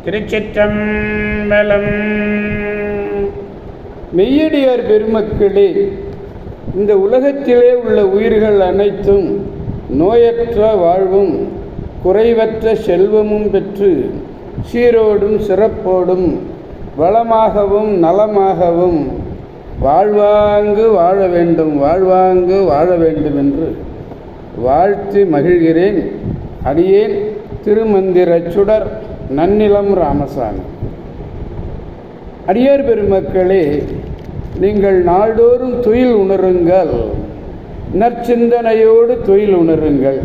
திருச்சிற்றம்பலம். மெய்யடியார் பெருமக்களே, இந்த உலகத்திலே உள்ள உயிர்கள் அனைத்தும் நோயற்ற வாழ்வும் குறைவற்ற செல்வமும் பெற்று சீரோடும் சிறப்போடும் வளமாகவும் நலமாகவும் வாழ்வாங்கு வாழ வேண்டும் என்று வாழ்த்தி மகிழ்கிறேன். அடியேன் திருமந்திர சுடர் நன்னிலம் ராமசாமி. அடியார் பெருமக்களே, நீங்கள் நாள்தோறும் துயில் உணருங்கள், நற்சிந்தனையோடு துயில் உணருங்கள்.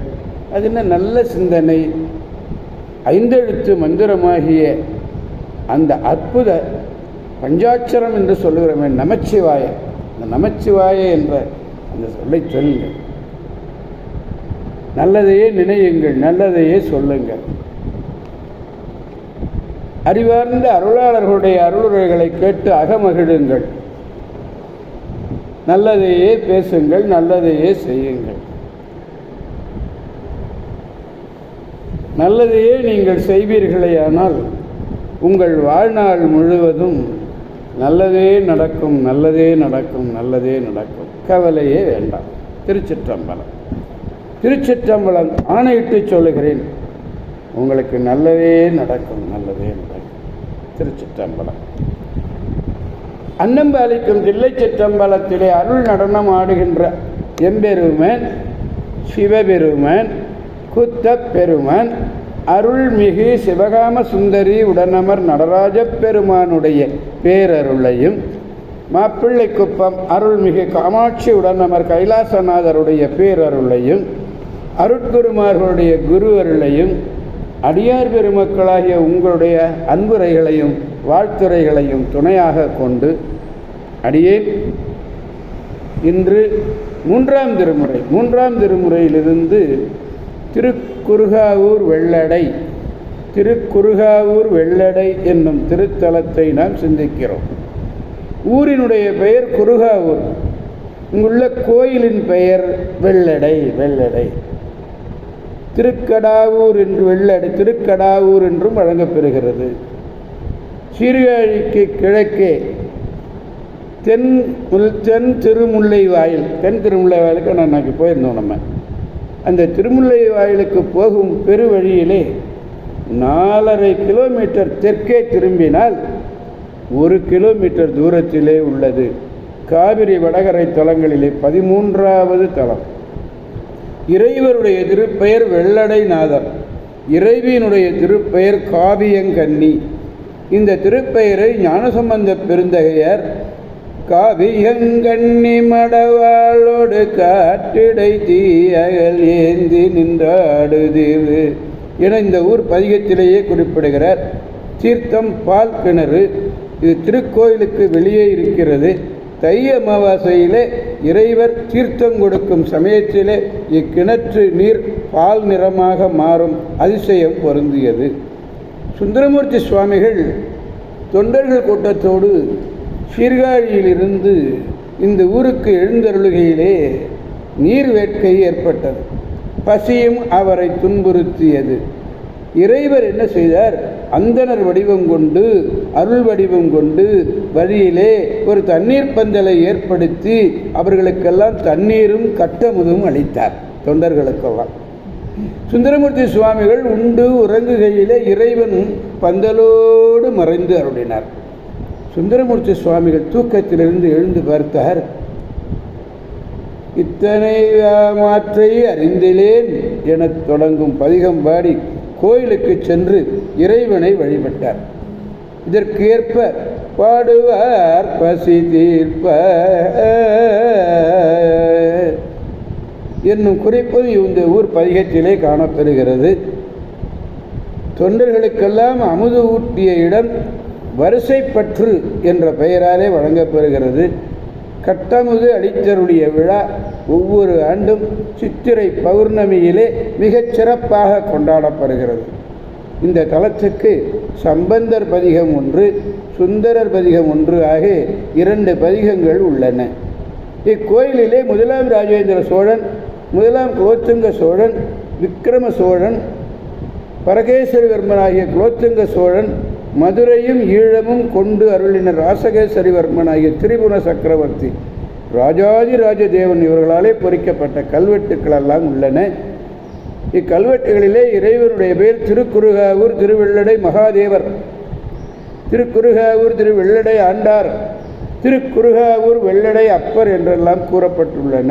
அது என்ன நல்ல சிந்தனை? ஐந்தெழுத்து மந்திரமாகிய அந்த அற்புத பஞ்சாட்சரம் என்று சொல்லுகிறோமே நமச்சிவாய, அந்த நமச்சிவாய என்ற அந்த சொல்லை சொல்லுங்கள். நல்லதையே நினையுங்கள், நல்லதையே சொல்லுங்கள். அறிவார்ந்த அருளாளர்களுடைய அருளுரைகளை கேட்டு அகமகிழுங்கள். நல்லதையே பேசுங்கள், நல்லதையே செய்யுங்கள். நல்லதையே நீங்கள் செய்வீர்களேயானால் உங்கள் வாழ்நாள் முழுவதும் நல்லதே நடக்கும், நல்லதே நடக்கும், நல்லதே நடக்கும். கவலையே வேண்டாம். திருச்சிற்றம்பலம். திருச்சிற்றம்பலம் ஆணையிட்டு சொல்லுகிறேன், உங்களுக்கு நல்லதே நடக்கும், நல்லதே நடக்கும். திருச்சிற்றம்பலம். அன்னம்பாலிக்கும் தில்லை சிற்றம்பலத்திலே அருள் நடனம் ஆடுகின்ற எம்பெருமான் சிவபெருமான் குத்தப் பெருமான் அருள்மிகு சிவகாம சுந்தரி உடனமர் நடராஜ பெருமானுடைய பேரருளையும், மாப்பிள்ளை குப்பம் அருள்மிகு காமாட்சி உடனமர் கைலாசநாதருடைய பேரருளையும், அருட்குருமார்களுடைய குரு அருளையும், அடியார் பெருமக்களாகிய உங்களுடைய அன்புரைகளையும் வாழ்த்துரைகளையும் துணையாக கொண்டு அடியேன் இன்று மூன்றாம் திருமுறையிலிருந்து திருக்குறுகாவூர் வெள்ளடை என்னும் திருத்தலத்தை நாம் சிந்திக்கிறோம். ஊரினுடைய பெயர் குறுகாவூர். இங்குள்ள கோயிலின் பெயர் வெள்ளடை. திருக்கடாவூர் என்றும் வழங்கப்பெறுகிறது. சீர்காழிக்கு கிழக்கே தென் திருமுல்லை வாயிலுக்கு நான் போயிருந்தோம். நம்ம அந்த திருமுல்லை வாயிலுக்கு போகும் பெருவழியிலே 4.5 கிலோமீட்டர் தெற்கே திரும்பினால் 1 கிலோமீட்டர் தூரத்திலே உள்ளது காவிரி வடகரை தலங்களிலே 13வது தலம். இறைவருடைய திருப்பெயர் வெள்ளடைநாதர், இறைவியினுடைய திருப்பெயர் காவியங்கண்ணி. இந்த திருப்பெயரை ஞானசம்பந்த பெருந்தகையார் காவியங்கண்ணி மடவாளோடு காட்டிடை தீயகல் ஏந்தி நின்றாடு தீவு என இந்த ஊர் பதிகத்திலேயே குறிப்பிடுகிறார். தீர்த்தம் பால் கிணறு. இது திருக்கோயிலுக்கு வெளியே இருக்கிறது. தை அமாவாசையிலே இறைவர் தீர்த்தம் கொடுக்கும் சமயத்திலே இக்கிணற்று நீர் பால் நிறமாக மாறும் அதிசயம் பொருந்தியது. சுந்தரமூர்த்தி சுவாமிகள் தொண்டர்கள் கூட்டத்தோடு சீர்காழியிலிருந்து இந்த ஊருக்கு எழுந்தருளுகையிலே நீர் வேட்கை ஏற்பட்டது. பசியும் அவரை துன்புறுத்தியது. இறைவர் என்ன செய்தார்? அந்தணர் வடிவம் கொண்டு, அருள் வடிவம் கொண்டு வழியிலே ஒரு தண்ணீர் பந்தலை ஏற்படுத்தி அவர்களுக்கெல்லாம் தண்ணீரும் கட்டமுதும் அளித்தார். தொண்டர்களுக்கெல்லாம் சுந்தரமூர்த்தி சுவாமிகள் உண்டு உறங்குகையிலே இறைவன் பந்தலோடு மறைந்து அருளினார். சுந்தரமூர்த்தி சுவாமிகள் தூக்கத்திலிருந்து எழுந்து பார்த்தார். இத்தனை மாற்றை அறிந்திலேன் என தொடங்கும் பதிகம் பாடி கோயிலுக்கு சென்று இறைவனை வழிபட்டார். இதற்கு ஏற்ப பாடுவார் பசி தீர்ப்ப என்னும் குறிப்பும் இந்த ஊர் பதிகத்திலே காணப்பெறுகிறது. தொண்டர்களுக்கெல்லாம் அமுது ஊட்டிய இடம் வரிசைப்பற்று என்ற பெயராலே வழங்கப்பெறுகிறது. கட்டமுது அளித்தருடைய விழா ஒவ்வொரு ஆண்டும் சித்திரை பௌர்ணமியிலே மிகச் சிறப்பாக கொண்டாடப்படுகிறது. இந்த தலத்துக்கு சம்பந்தர் பதிகம் 1, சுந்தரர் பதிகம் 1 ஆகிய 2 பதிகங்கள் உள்ளன. இக்கோயிலிலே முதலாம் ராஜேந்திர சோழன், முதலாம் குலோத்துங்க சோழன், விக்கிரம சோழன், பரகேசரிவர்மனாகிய குலோத்துங்க சோழன் மதுரையும் ஈழமும் கொண்டு அருளின ராசகேசரிவர்மனாகிய திரிபுர சக்கரவர்த்தி ராஜாதிராஜ தேவன் இவர்களாலே பொறிக்கப்பட்ட கல்வெட்டுக்களெல்லாம் உள்ளன. இக்கல்வெட்டுகளிலே இறைவனுடைய பேர் திருக்குறுகாவூர் திருவெள்ளடை மகாதேவர், திருக்குறுகாவூர் திருவெள்ளடை ஆண்டார், திருக்குறுகாவூர் வெள்ளடை அப்பர் என்றெல்லாம் கூறப்பட்டுள்ளன.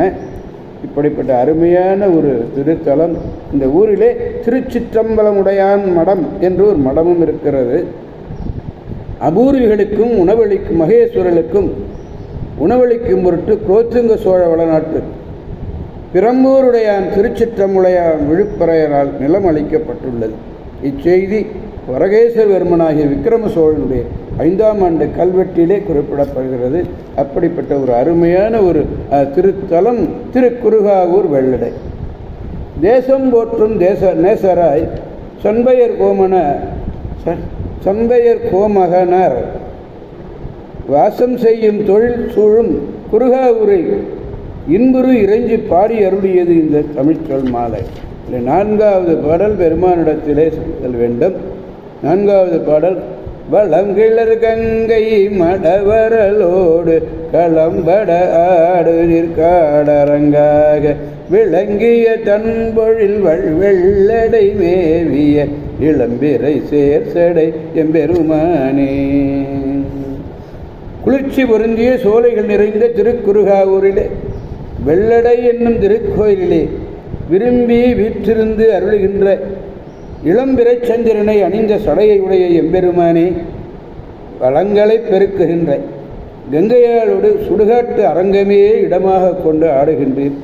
இப்படிப்பட்ட அருமையான ஒரு திருத்தலம். இந்த ஊரிலே திருச்சிற்றம்பலமுடையான் மடம் என்று ஒரு மடமும் இருக்கிறது. அபூர்விகளுக்கும் உணவளிக்கும் மகேஸ்வரர்களுக்கும் உணவளிக்கும் பொருட்டு குலோத்துங்க சோழ வளநாட்டு பிரம்பூருடையான் திருச்சிற்றம்புளையான் விழுப்பறையரால் நிலம் அளிக்கப்பட்டுள்ளது. இச்செய்தி வரகேசவர்மனாகிய விக்கிரம சோழனுடைய 5ஆம் ஆண்டு கல்வெட்டிலே குறிப்பிடப்படுகிறது. அப்படிப்பட்ட ஒரு அருமையான ஒரு திருத்தலம் திருக்குறுகாவூர் வெள்ளடை. தேசம் போற்றும் நேசராய் சண்பையர் கோமகனார் வாசம் செய்யும் தொழில் சூழும் குறுகாவூரை இன்புறு இறைஞ்சி பாடி அருளியது இந்த தமிழ்ச்சொல் மாலை. 4வது பாடல் பெருமானிடத்திலே செல்ல வேண்டும். 4வது பாடல் வளங்கிளர் கங்கை மடவரலோடு களம்பட ஆடுதிர்காடரங்காக விளங்கிய தன்பொழில் வெள்ளடை மேவிய இளம்பிறை சேர்சடை எம்பெருமானே. குளிர்ச்சி பொருந்திய சோலைகள் நிறைந்த திருக்குறுகாவூரிலே வெள்ளடை என்னும் திருக்கோயிலிலே விரும்பி வீற்றிருந்து அருளுகின்ற இளம்பிறை சந்திரனை அணிந்த சடையை உடைய எம்பெருமானே, வளங்களை பெருக்குகின்ற கங்கையாளோடு சுடுகாட்டு அரங்கமே இடமாக கொண்டு ஆடுகின்றீர்.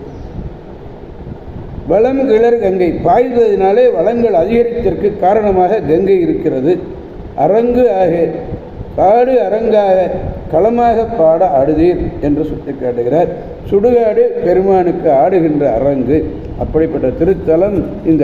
வளம் கிளர் கங்கை பாய்ந்ததினாலே வளங்கள் அதிகரித்ததற்கு காரணமாக கங்கை இருக்கிறது. அரங்கு ஆக காடு அரங்காக களமாக பாட ஆடுதீர் என்று சுட்டிக்காட்டுகிறார். சுடுகாடு பெருமானுக்கு ஆடுகின்ற அரங்கு. அப்படிப்பட்ட திருத்தலம் இந்த